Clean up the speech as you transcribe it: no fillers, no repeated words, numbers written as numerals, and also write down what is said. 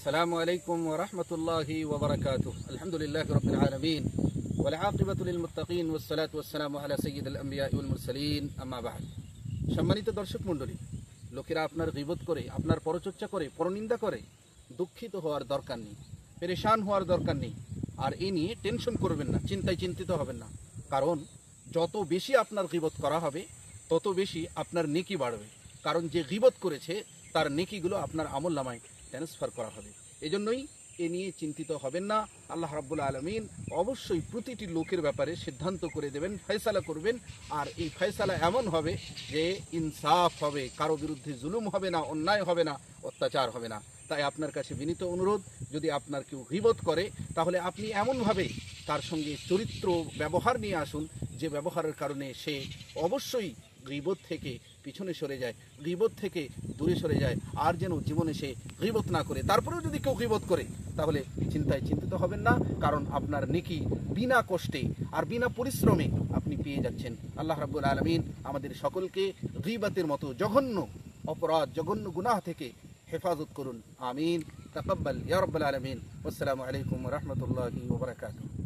السلام عليكم ورحمة الله وبركاته. الحمد لله رب العالمين والعاقبة للمتقين والصلاة والسلام على سيد الأنبياء والمرسلين أما بعد. সম্মানিত দর্শক মণ্ডলী, লোকেরা আপনার গীবত করে, আপনার পরচর্চা করে, পরনিন্দা করে দুঃখিত হওয়ার দরকার নেই, পেরেশান হওয়ার দরকার নেই। আর এ নিয়ে টেনশন করবেন না, চিন্তায় চিন্তিত হবেন না। কারণ যত বেশি আপনার গীবত করা হবে তত বেশি আপনার নেকি বাড়বে। কারণ যে গীবত করেছে তার নেকিগুলো আপনার আমলনামায় ট্রান্সফার করা হবে। এজন্যই এ নিয়ে চিন্তিত হবেন না। আল্লাহ রাব্বুল আলামিন অবশ্যই প্রতিটি লোকের ব্যাপারে সিদ্ধান্ত করে দেবেন, ফয়সালা করবেন। আর এই ফয়সালা এমন হবে যে ইনসাফ হবে, কারো বিরুদ্ধে জুলুম হবে না, অন্যায় হবে না, অত্যাচার হবে না। তাই আপনার কাছে বিনীত অনুরোধ, যদি আপনার কেউ গীবত করে তাহলে আপনি এমনভাবে তার সঙ্গে চরিত্র ব্যবহার নিয়ে আসুন যে ব্যবহারের কারণে সে অবশ্যই গীবত থেকে পিছনে সরে যায়, গীবত থেকে দূরে সরে যায়, আর যেন জীবনে সে গীবত না করে। তারপরেও যদি কেউ গীবত করে তাহলে চিন্তায় চিন্তিত হবেন না, কারণ আপনার নেকি বিনা কষ্টে আর বিনা পরিশ্রমে আপনি পেয়ে যাচ্ছেন। আল্লাহ রাব্বুল আলামিন আমাদের সকলকে গীবতের মতো জঘন্য অপরাধ, জঘন্য গুনাহ থেকে হেফাজত করুন। আমিন। তাকাব্বাল ইয়া রাব্বাল আলামিন। আসসালামু আলাইকুম ওয়া রাহমাতুল্লাহি ওয়া বারাকাতুহু।